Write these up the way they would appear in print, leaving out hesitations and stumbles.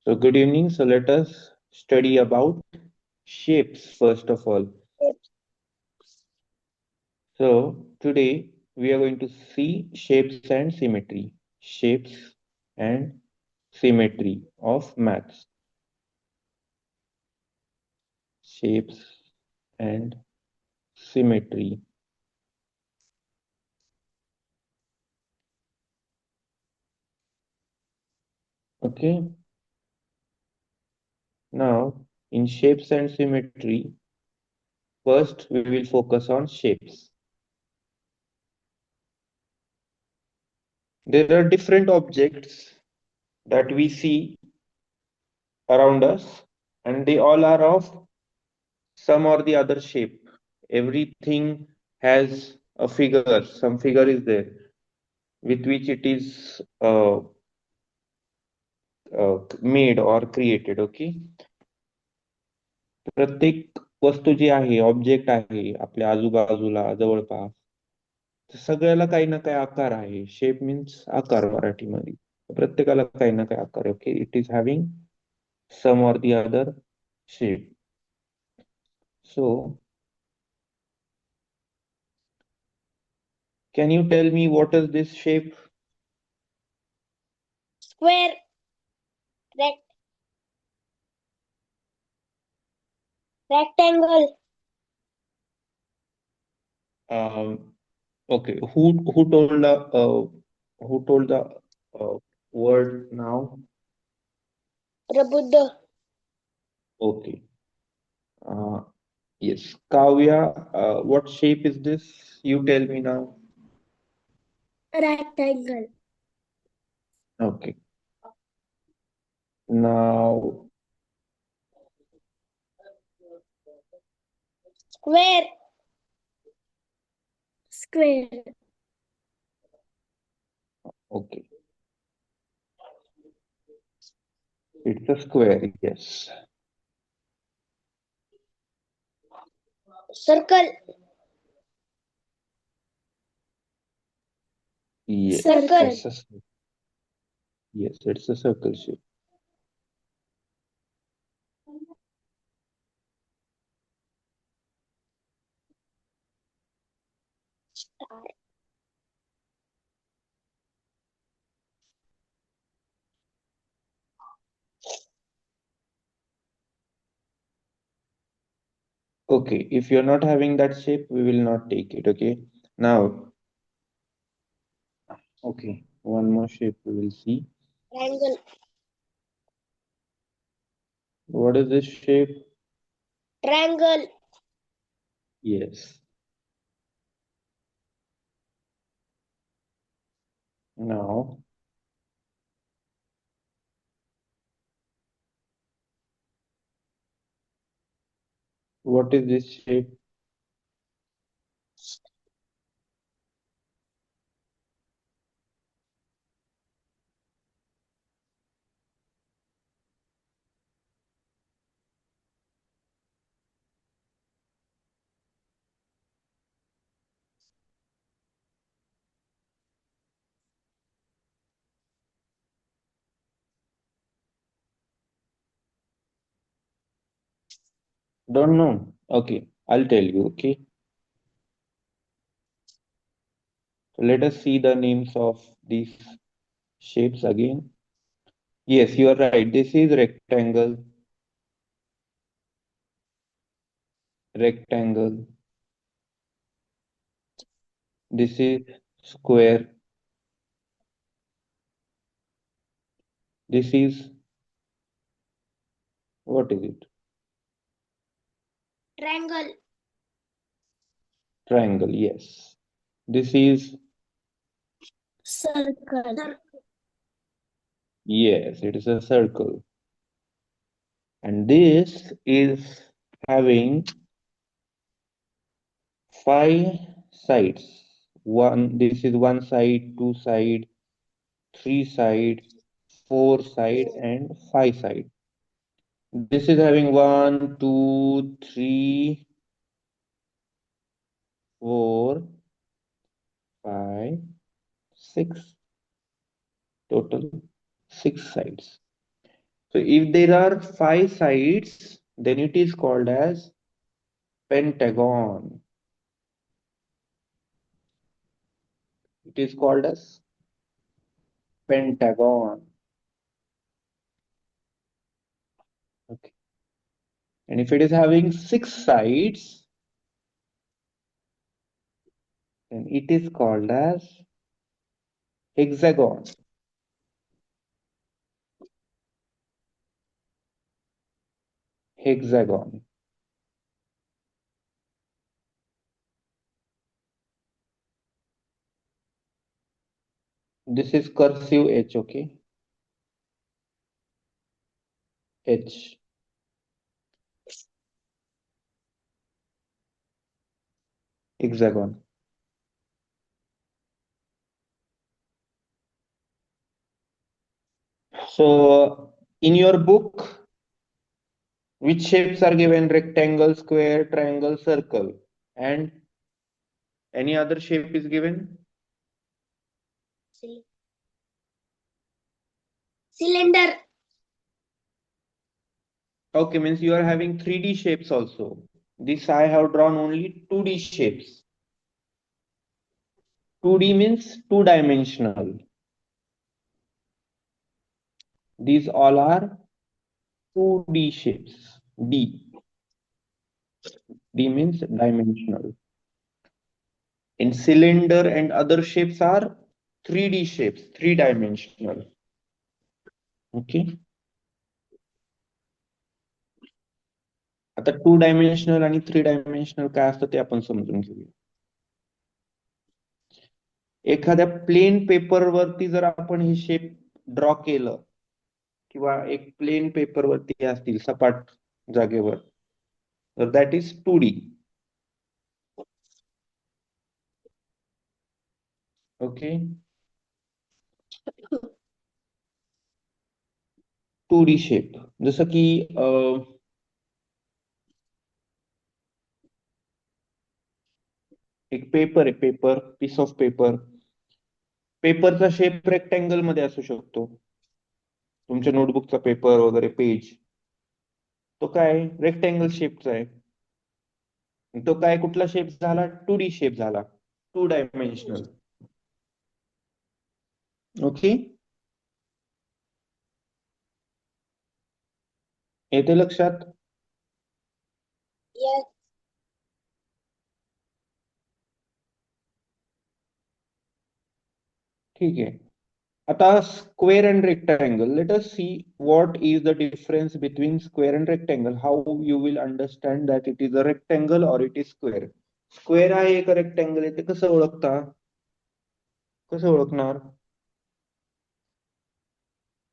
So good evening. So let us study about shapes first of all. So today we are going to see shapes and symmetry. Shapes and symmetry of maths. Shapes and symmetry. Okay. Now in shapes and symmetry, first we will focus on shapes. There are different objects that we see around us, and they all are of some or the other shape. Everything has a figure, some figure is there with which it is made or created. Okay. प्रत्येक वस्तू जी आहे, object आहे आपल्या आजूबाजूला जवळपास, तर सगळ्याला काही ना काही आकार आहे. शेप मीन्स आकार मराठीमध्ये. प्रत्येकाला काही ना काही आकार. Okay, it is having some or the other shape. So, can you tell me what is this shape? Square, rectangle, Okay, who told the word now? Prabuddha, Okay. Uh, yes, Kavya. What shape is this? You tell me now. rectangle, Okay. Now, square, square, okay, it's a square. Yes. circle, Yes. circle, Yes, it's a circle shape. star, Okay, if you're not having that shape, we will not take it. Okay. Now, okay, one more shape we will see. triangle, What is this shape? triangle, Yes. Now, what is this shape? Don't know. Okay, I'll tell you. Okay. So let us see the names of these shapes again. Yes, you are right. This is rectangle, rectangle. This is square. This is, what is it? triangle, Triangle. Yes. This is, circle, yes, it is a circle. And this is having 5 sides. This is one side, two side, three side, four side, and 5 side. This is having 1, 2, 3, 4, 5, 6, total 6 sides. So if there are 5 sides, then it is called as pentagon. It is called as pentagon. Okay. And if it is having 6 sides, then it is called as hexagon. Hexagon. This is cursive H, okay? H. Hexagon. So in your book, which shapes are given? Rectangle, square, triangle, circle. And any other shape is given? Cylinder. Okay, means you are having 3D shapes also. This I have drawn only 2D shapes. 2D means two-dimensional. These all are 2D shapes. D. D means dimensional. In cylinder and other shapes are 3D shapes, three-dimensional. Okay. आता 2 dimensional आणि 3 dimensional काय असतं ते आपण समजून घेऊया. एखाद्या plain paper वरती जर आपण हे शेप ड्रॉ केलं किंवा एक प्लेन पेपर वरती असतील सपाट जागेवर, तर that is 2D. Okay. 2D shape जसं की एक पेपर आहे, पेपर, पीस ऑफ पेपर. पेपरचा शेप रेक्टँगल मध्ये असू शकतो. तुमच्या नोटबुकचा पेपर वगैरे पेज तो काय रेक्टँगल शेपचा आहे. तो काय कुठला शेप झाला? 2D शेप झाला, 2 डायमेन्शनल. ओके. येते लक्षात? Yes. ठीक आहे. आता square and rectangle, let us see what is the difference between square and rectangle. How you will understand that it is a rectangle or it is square. Square आहे का rectangle आहे ते कसं ओळखता? कसं ओळखणार?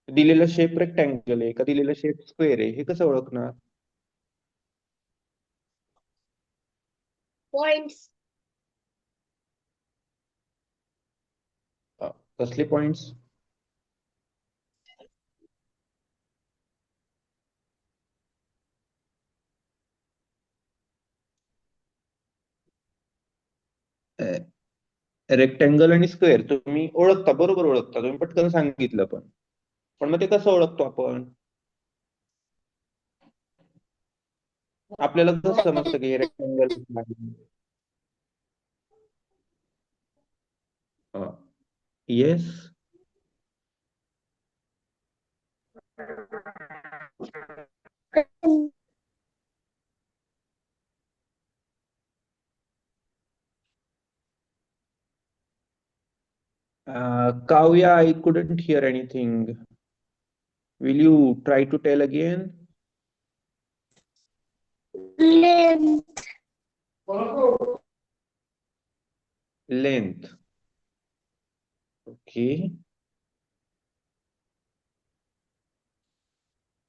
दिलेला शेप रेक्टँगल आहे का दिलेला शेप स्क्वेअर आहे हे कसं ओळखणार? Points. कसले पॉइंट्स? रेक्टँगल आणि स्क्वेअर तुम्ही ओळखता, बरोबर ओळखता, तुम्ही पटकन सांगितलं. पण मग ते कसं ओळखतो आपण? आपल्याला कसं समजतं की हे रेक्टँगल आहे? Yes. Kavya, I couldn't hear anything. Will you try to tell again? Length. Length. Okay.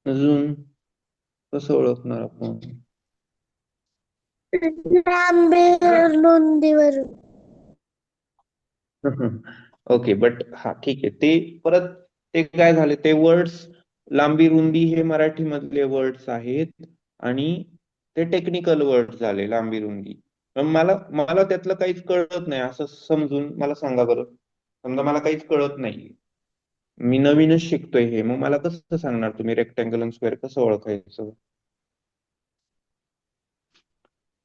अजून कसं ओळखणार आपण? लांबी रुंदीवरून. ओके, बट हा ठीक आहे. ते परत ते काय झाले, ते वर्ड्स लांबी रुंदी हे मराठी मधले वर्ड्स आहेत आणि ते टेक्निकल वर्ड झाले लांबी रुंदी. मला मला त्यातलं काहीच कळत नाही असं समजून मला सांगा बरं. समजा मला काहीच कळत नाही, मी नवीनच शिकतोय हे, मग मला कसं सांगणार तुम्ही रेक्टँगल आणि स्क्वेअर कसं ओळखायचं?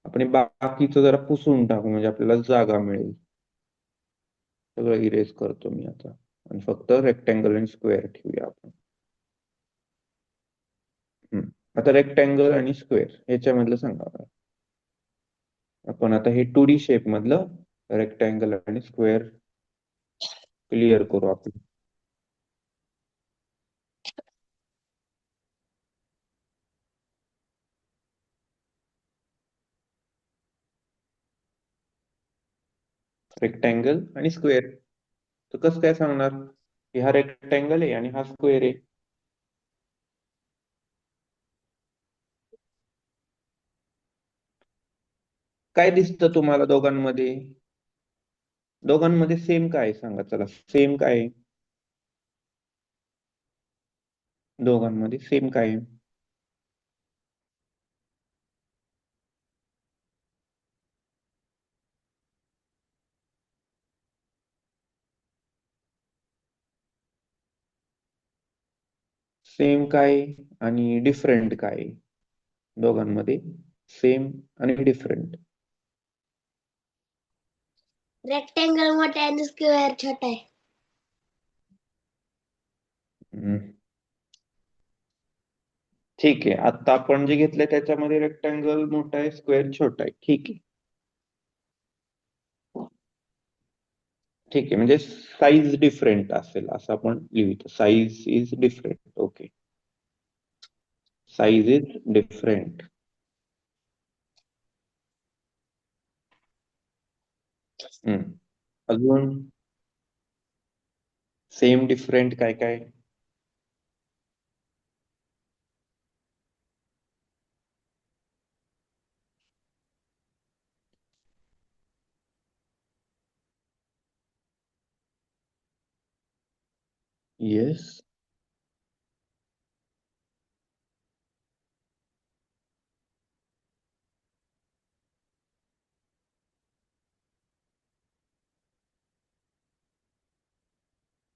आपण हे बाकीचं जरा पुसून टाकू म्हणजे आपल्याला जागा मिळेल. सगळं इरेज करतो मी आता आणि फक्त रेक्टँगल आणि स्क्वेअर ठेवूया आपण. आता रेक्टँगल आणि स्क्वेअर ह्याच्यामधलं सांगा मला. आपण आता हे 2D शेप मधलं रेक्टँगल आणि स्क्वेअर क्लिअर करू आपण. रेक्टँगल आणि स्क्वेअर तर कसं काय सांगणार की हा रेक्टँगल आहे आणि हा स्क्वेअर आहे? काय दिसतं तुम्हाला दोघांमध्ये? दोघांमध्ये सेम काय आहे सांगा चला, सेम काय आहे दोघांमध्ये? सेम काय आहे? सेम काय आहे आणि डिफरंट काय आहे दोघांमध्ये? सेम आणि डिफरंट. रेक्टेंगल मोठा आहे आणि स्क्वेअर छोटा आहे. ठीक आहे, आता आपण जे घेतलंय त्याच्यामध्ये रेक्टँगल मोठा आहे, स्क्वेअर छोटा आहे. ठीक आहे, ठीक आहे, म्हणजे साईज डिफरंट असेल असं आपण लिहितो. Size is different. Okay, size is different. अजून सेम डिफरंट काय काय? येस.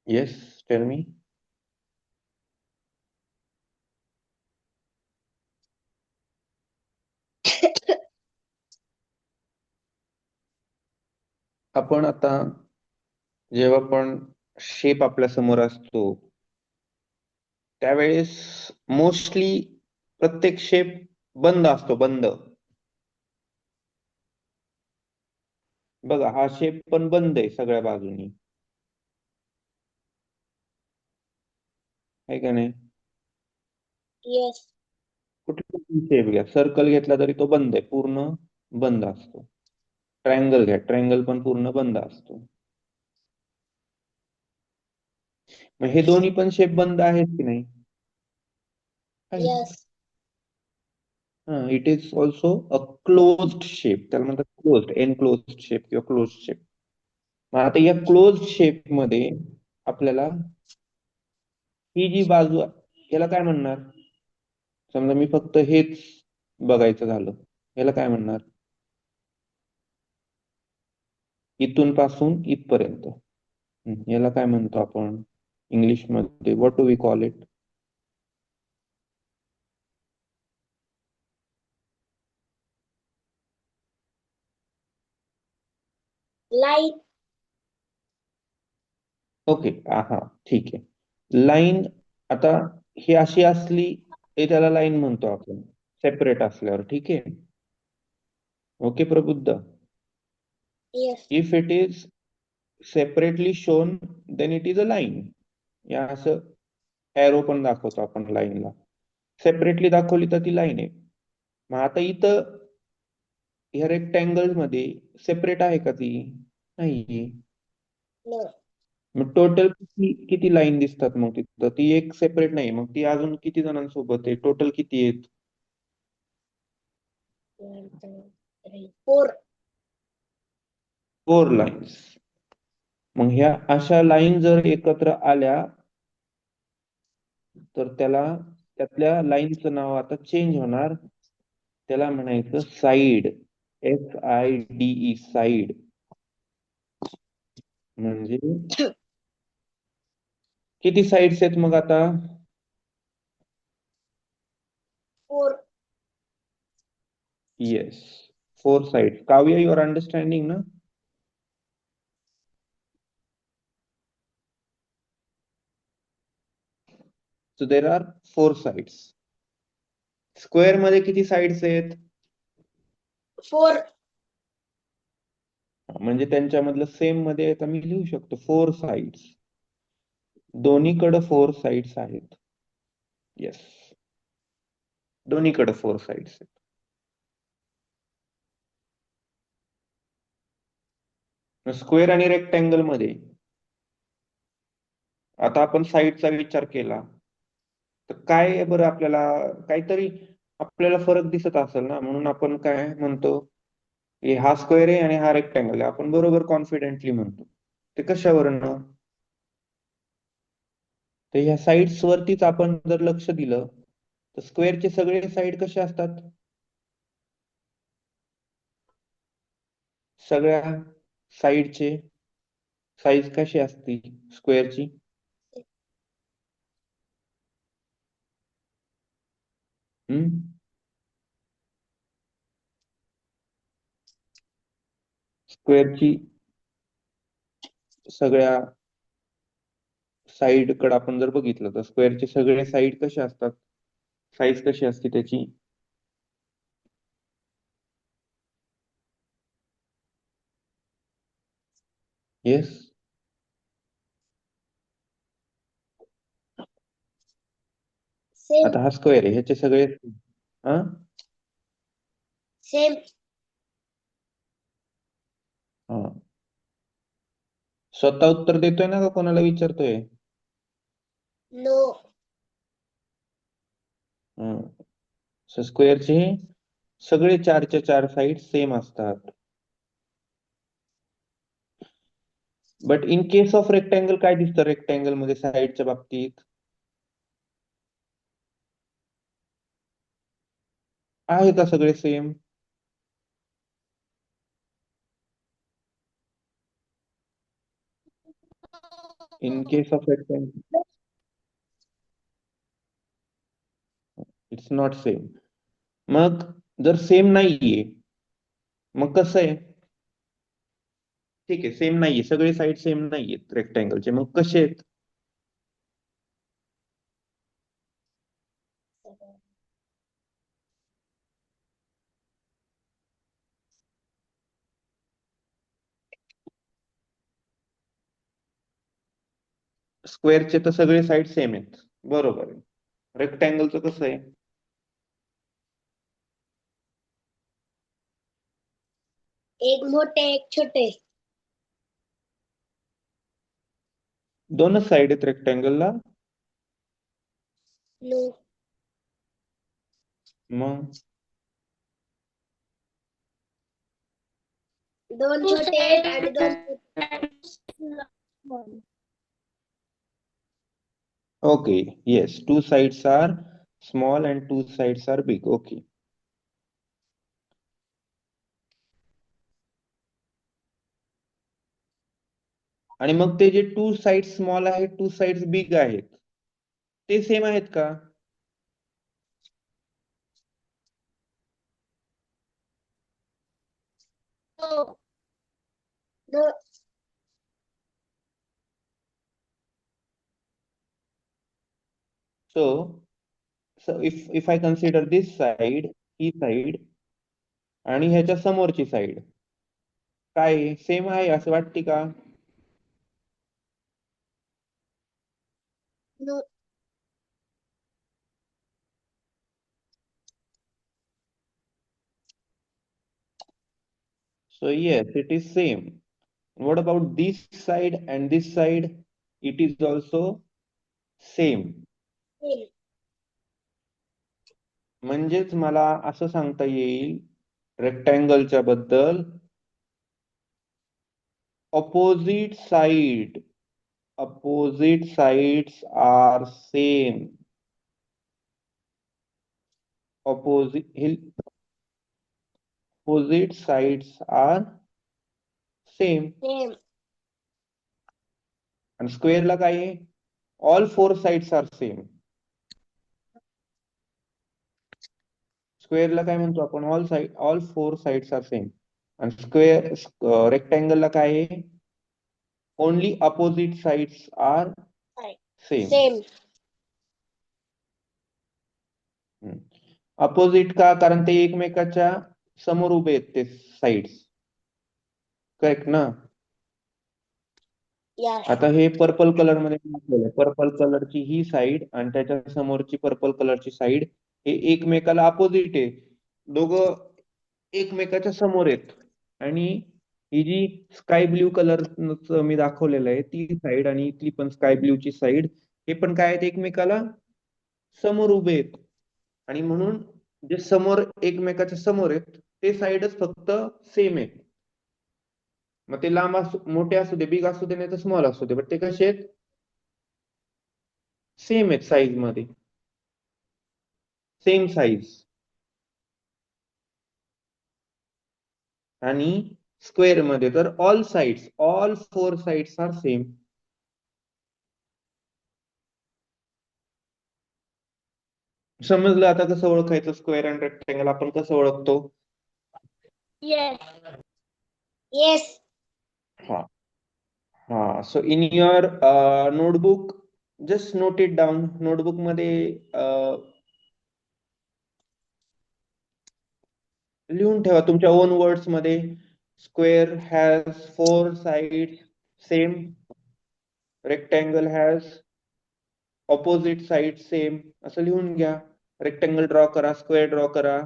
Yes, tell me. आपण आता जेव्हा पण शेप आपल्या समोर असतो त्यावेळेस मोस्टली प्रत्येक शेप बंद असतो, बंद. बघा हा शेप पण बंद आहे सगळ्या बाजूनी, आहे का नाही? येस. कुठला शेप घ्या, सर्कल घेतला तरी तो बंद आहे, पूर्ण बंद असतो. ट्रायंगल घ्या, ट्रायंगल पण पूर्ण बंद असतो. मग हे दोन्ही पण शेप बंद आहेत की नाही? Yes. It is also a closed shape, त्याला म्हणतात क्लोज्ड, एनक्लोज्ड शेप किंवा क्लोज्ड शेप. मग आता या क्लोज्ड शेप मध्ये आपल्याला ही जी बाजू याला काय म्हणणार? समजा मी फक्त हेच बघायचं झालं, याला काय म्हणणार? इथून पासून इथपर्यंत. याला काय म्हणतो आपण इंग्लिश मध्ये? What do we call it? Line. Okay, हा, ठीक आहे. लाईन आता ही अशी असली ते त्याला लाईन म्हणतो आपण, सेपरेट असल्यावर. ठीक आहे, okay Prabuddh. Yes. If it is separately shown then it is a line. या असं एरो पण दाखवतो आपण लाईनला. सेपरेटली दाखवली तर ती लाईन आहे. मग आता इथं ह्या रेक्टँगल मध्ये सेपरेट आहे का ती? नाही. नो. मग टोटल किती किती लाईन दिसतात मग तिथं? ती एक सेपरेट नाही, मग ती अजून किती जणांसोबत आहे? टोटल किती आहेत? 1 2 3 4. 4 लाईन्स. मग ह्या अशा लाईन जर एकत्र आल्या तर त्यातल्या लाईनचं नाव आता चेंज होणार. त्याला म्हणायचं साइड. SIDE, side. म्हणजे किती साइड्स आहेत मग आता? 4. Yes, 4 sides. Kavya, you are understanding ना? So there are 4 sides. Square मध्ये किती साइड्स आहेत? 4. म्हणजे त्यांच्यामधलं सेम मध्ये आता मी लिहू शकतो 4 साइड्स. दोन्हीकडे 4 साइड्स आहेत. येस, दोन्हीकडे 4 साइड्स आहेत. स्क्वेअर आणि रेक्टँगल मध्ये आता आपण साइडचा विचार केला तर काय आहे बरं, आपल्याला काहीतरी आपल्याला फरक दिसत असेल ना, म्हणून आपण काय म्हणतो, की हा स्क्वेअर आहे आणि हा रेक्टँगल आहे, आपण बरोबर कॉन्फिडेंटली म्हणतो. ते कशावरनं? तर ह्या साइड्स वरतीच आपण जर लक्ष दिलं तर स्क्वेअरचे सगळे साइड कसे असतात? सगळ्या साइडचे साईज कशी असते स्क्वेअरची? हम्म स्क्वेअरची सगळ्या साइड कडे आपण जर बघितलं तर स्क्वेअरचे सगळे साइड कसे असतात, साईज कशी असते त्याची? येस. सेम. आता हा स्क्वेअर आहे, ह्याचे सगळे हा सेम. हा स्वतः उत्तर देतोय ना का कोणाला विचारतोय? नो. स्क्वेअरचे सगळे 4च्या 4 साइड सेम असतात. But in case of rectangle काय दिसतं रेक्टँगल मध्ये साइडच्या बाबतीत? आहे का सगळे same? In case of rectangle it's not same. मग जर सेम नाहीये मग कसं आहे? ठीक आहे, सेम नाहीये, सगळे साइड सेम नाहीयेत रेक्टँगलचे, मग कसे आहेत? स्क्वेअरचे तर सगळे साइड सेम आहेत, बरोबर आहे. रेक्टँगलचं कसं आहे? एक मोठे एक छोटे. दोनच साइड आहेत रेक्टँगलला? नो. मग 2 छोटे आहेत आणि 2 मोठे. Okay, yes, 2 sides are small and 2 sides are big. Okay. आणि मग ते जे 2 साइड स्मॉल आहेत 2 साइड्स बिग आहेत ते सेम आहेत का? No. No. So if I consider this side, ही साइड आणि ह्याच्या समोरची साइड, काय सेम आहे असं वाटते का? No. So yes, it is same. What about this side and this side? It is also same. Same. म्हणजेच मला असं सांगता येईल रेक्टँगलच्या बद्दल, opposite side, opposite sides are same. Opposite sides are same. Same. आणि स्क्वेअरला काय आहे? All four sides are same. स्क्वेअरला काय म्हणतो आपण? All four sides are same. आणि रेक्टँगलला काय आहे? Only opposite sides are same. Same. Opposite का? कारण ते एकमेकाच्या समोर उभे आहेत ते साइड्स. करेक्ट ना? यस. आता हे पर्पल कलर मध्ये दाखवलंय. पर्पल कलरची ही साइड आणि त्याच्या समोरची पर्पल कलरची साइड हे एकमेकाला अपोजिट आहे. दोघं एकमेकाच्या समोर आहेत. आणि ही जी स्काय ब्ल्यू कलर मी दाखवलेलं आहे ती साइड आणि इथली पण स्काय ब्ल्यूची साइड हे पण काय आहेत? एकमेकाला समोर उभे आहेत. आणि म्हणून जे समोर एकमेकाच्या समोर आहेत ते साइडच फक्त सेम आहेत. मग ते लांब मोठे असू दे, बिग असू दे, नाही तर स्मॉल असू दे, बट ते कसे आहेत? सेम आहेत साईज मध्ये. Same size. आणि स्क्वेअर मध्ये तर all four sides are same. समजलं आता कसं ओळखायचं स्क्वेअर अँड रेक्टँगल? आपण कसं ओळखतो? यस. येस. हा हा. So in your notebook just note it down. Notebook मध्ये लिहून ठेवा तुमच्या ओन वर्ड्स मध्ये. Square has four side same. Rectangle has opposite side same. असं लिहून घ्या. रेक्टँगल ड्रॉ करा, स्क्वेअर ड्रॉ करा.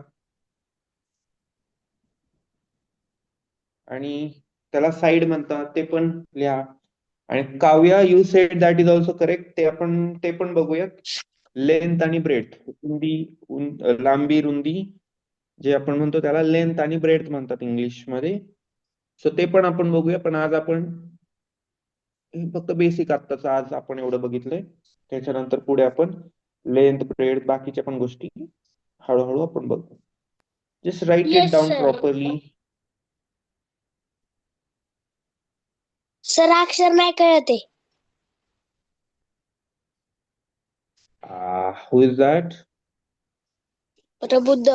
आणि त्याला साइड म्हणतात ते पण लिहा. आणि Kavya, you sed that is also correct. ते पण बघूयात. लेंथ आणि ब्रेथ, लांबी रुंदी जे आपण म्हणतो त्याला लेंथ आणि ब्रेथ म्हणतात इंग्लिश मध्ये. सो ते पण आपण बघूया. पण आज आपण हे फक्त बेसिक आत्ताच आज आपण एवढं बघितलंय. त्याच्यानंतर पुढे आपण लेंथ ब्रेथ बाकीच्या पण गोष्टी हळूहळू आपण बघू. Just write it yes down sir. Properly. Sir अक्षर नाही कळत आहे. Who is that? Prabuddh.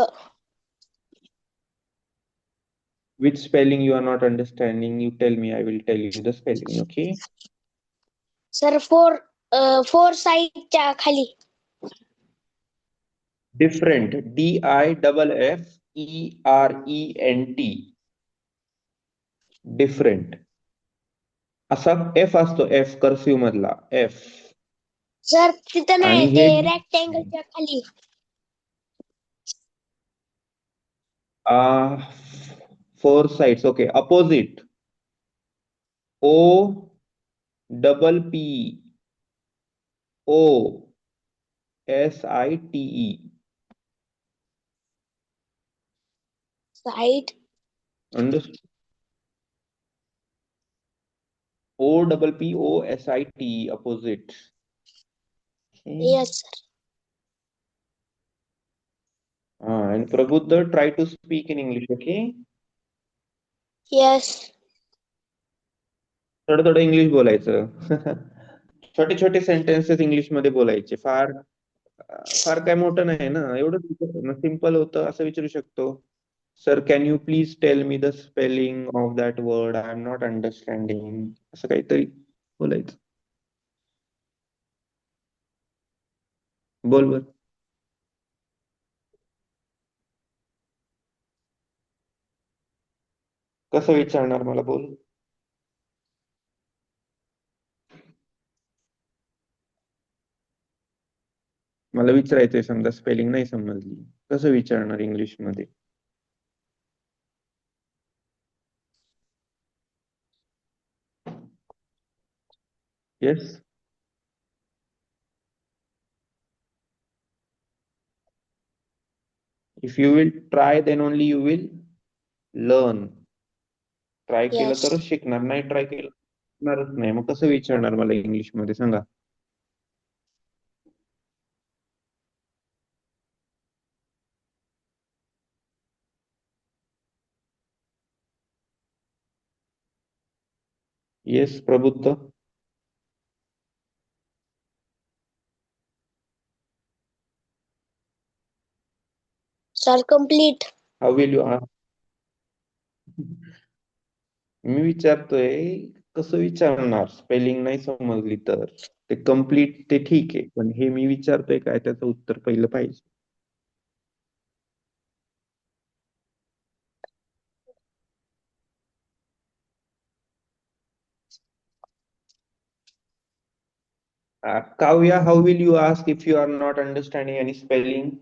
Which spelling you are not understanding? You tell me, I will tell you the spelling, okay? Sir four साईडच्या खाली. Different. DIFFERENT. Different. असा F असतो, F cursive मधला F. Sir तिथं आणि नाही, ते हे रेक्टँगलच्या खाली. Four sides. Okay. Opposite. OPPOSITE. Side. Understood? OPPOSITE. Opposite. Okay. Yes sir. And Prabuddha, try to speak in English, okay? Yes. थोडं थोडं इंग्लिश बोलायचं. छोटे छोटे सेंटेन्सेस इंग्लिश मध्ये बोलायचे. फार फार काय मोठं नाही ना, एवढं सिम्पल होतं. असं विचारू शकतो, sir can you please tell me the spelling of that word, I am not understanding. असं काहीतरी बोलायचं. बोल बर. कसं विचारणार मला? बोल. मला विचारायचंय, समजा स्पेलिंग नाही समजली, कसं विचारणार इंग्लिश मध्ये? Yes. If you will try then only you will learn. Try केलं यस. तरच शिकणार, नाही ट्राय केलं शिकणारच नाही. मग कसं विचारणार मला इंग्लिश मध्ये सांगा? Yes Prabuddh. Sir, complete. How will you ask? मी विचारतोय, कसं विचारणार? स्पेलिंग नाही समजली तर ते कम्प्लीट ते ठीक आहे, पण हे मी विचारतोय काय त्याचं उत्तर पहिलं पाहिजे. Kavya, how will you ask if you are not understanding any spelling?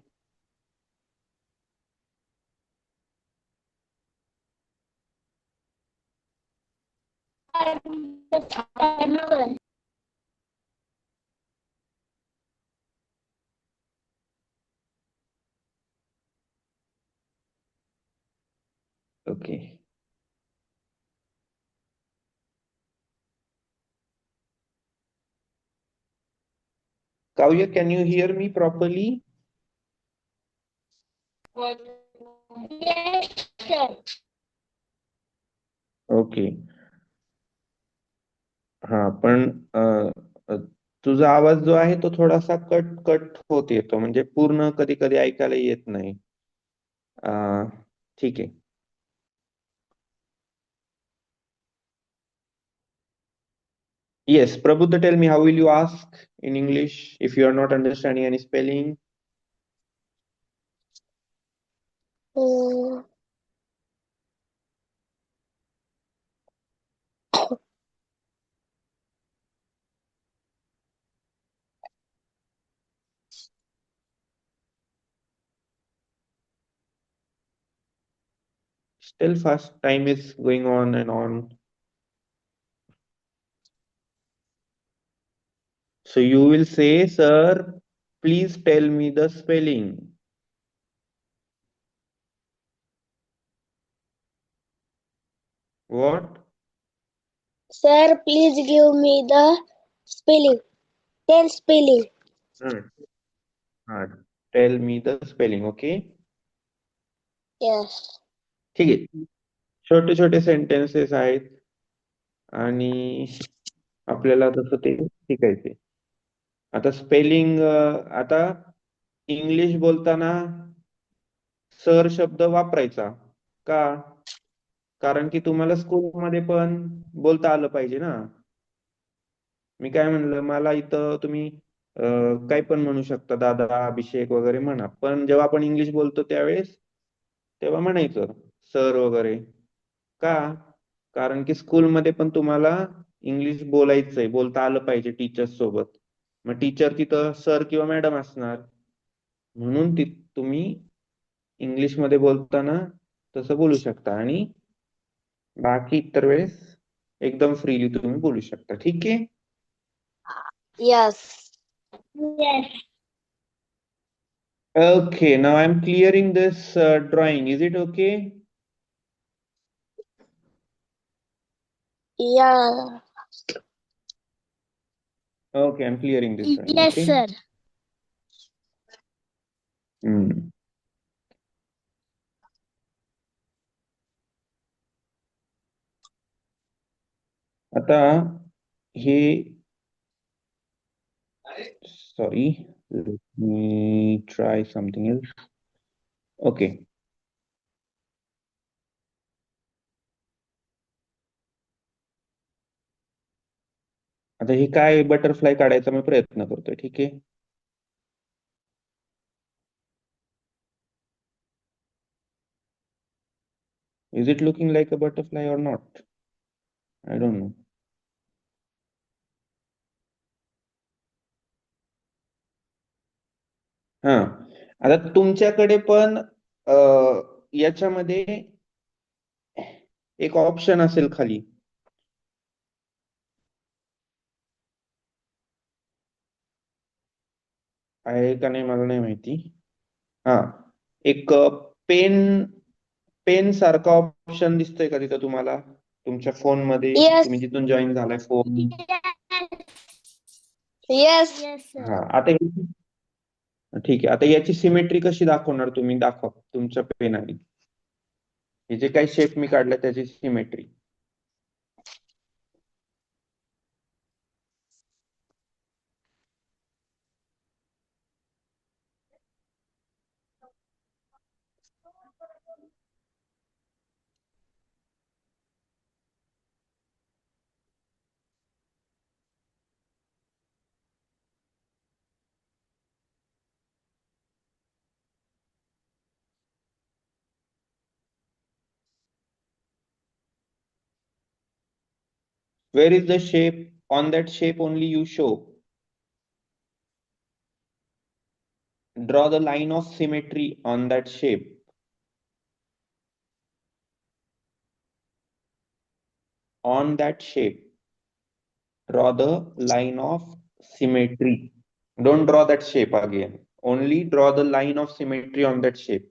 Okay. Kavya, can you hear me properly? Yes, sir. Okay. हा पण अ, तुझा आवाज जो आहे तो थोडासा कट कट होत येतो, म्हणजे पूर्ण कधी कधी ऐकायला येत नाही. अ, ठीक आहे. Yes, Prabhuda, tell me, how will you ask in English if you are not understanding any spelling? Hmm. Still fast, time is going on and on. So you will say, sir, please tell me the spelling. What? Sir, please give me the spelling. Tell spelling. Hmm. Tell me the spelling, okay? Yes. ठीक आहे. छोटे छोटे sentences आहेत आणि आपल्याला तसं ते शिकायचे. आता स्पेलिंग, आता इंग्लिश बोलताना सर शब्द वापरायचा का? कारण की तुम्हाला स्कूलमध्ये पण बोलता आलं पाहिजे ना. मी काय म्हणलं, मला इथं तुम्ही काय पण म्हणू शकता, दादा, अभिषेक वगैरे म्हणा, पण जेव्हा आपण इंग्लिश बोलतो त्यावेळेस तेव्हा म्हणायचं सर वगैरे का? कारण की स्कूलमध्ये पण तुम्हाला इंग्लिश बोलायचंय, बोलता आलं पाहिजे टीचर्स सोबत. मग टीचर तिथं सर किंवा मॅडम असणार, म्हणून तुम्ही इंग्लिशमध्ये बोलताना तसं बोलू शकता, आणि बाकी इतर वेळेस एकदम फ्रीली तुम्ही बोलू शकता. ठीक आहे. Yes. Yes. Okay, now I'm clearing this drawing. Is it okay? Yeah. Okay, I'm clearing this drawing. Yes, Okay. sir. हम्म. आता हे, sorry, let me try something else. Okay. आता हे काय बटरफ्लाय काढायचा मी प्रयत्न करतोय. ठीक आहे. Is it looking like a butterfly or not? I don't know. हा, आता तुमच्याकडे पण याच्यामध्ये एक ऑप्शन असेल खाली. आहे का नाही मला नाही माहिती. हा, एक पेन पेन सारखा ऑप्शन दिसतोय का तिथं तुम्हाला, तुमच्या फोन मध्ये, Yes. तुम्ही जिथून जॉईन झालाय फोन? Yes. Yes, sir. हा, आता ठीक आहे. आता याची सिमेट्री कशी दाखवणार तुम्ही? दाखवा तुमच्या पेनाने. हे जे काही शेप मी काढला त्याची symmetry. Where is the shape? On that shape only you show. Draw the line of symmetry on that shape. On that shape, draw the line of symmetry. Don't draw that shape again. Only draw the line of symmetry on that shape.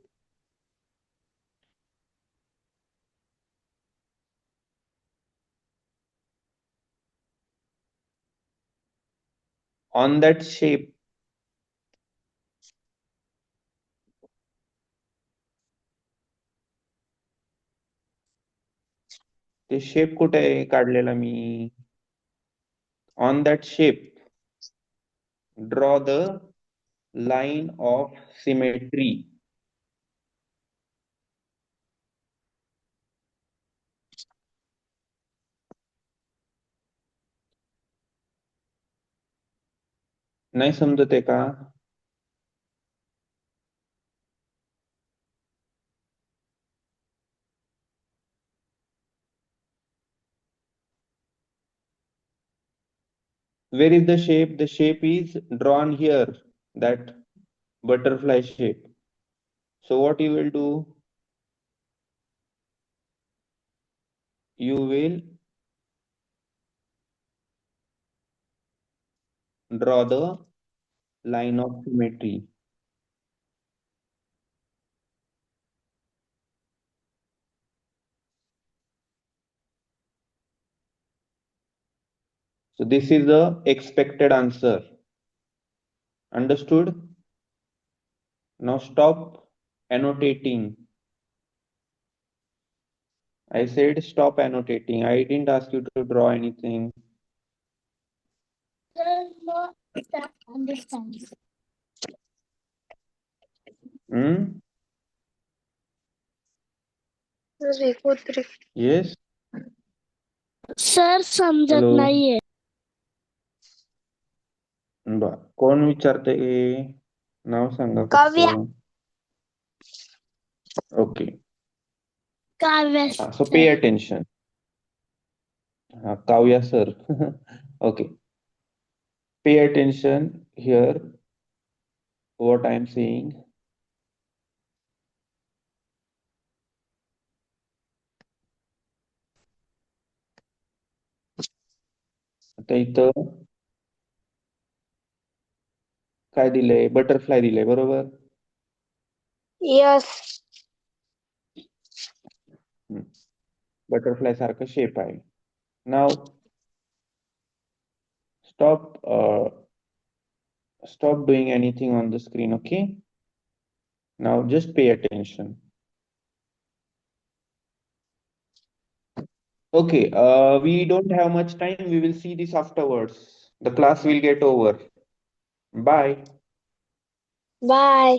On that shape, ते shape कुठे आहे काढलेला मी? On that shape, draw the line of symmetry. नाही समजत आहे का? Where is the shape? The shape is drawn here, that butterfly shape. So what you will do? You will draw the line of symmetry. So this is the expected answer. Understood? Now stop annotating. I said stop annotating. I didn't ask you to draw anything. No, understand. Hmm? कुत्रे. Yes? Sir समजत Hello? नाहीये. बर. कोण विचारते? नाव सांगा काव्या. फक्त. Okay. Kavya So pay attention. Kavya sir. Okay. Pay attention here. What I am saying. आता इथं काय दिलंय? बटरफ्लाय दिलंय, बरोबर? यस. बटरफ्लाय सारखं शेप आहे. Now stop doing anything on the screen, okay? Now just pay attention. Okay, we don't have much time. We will see this afterwards. The class will get over. Bye. Bye.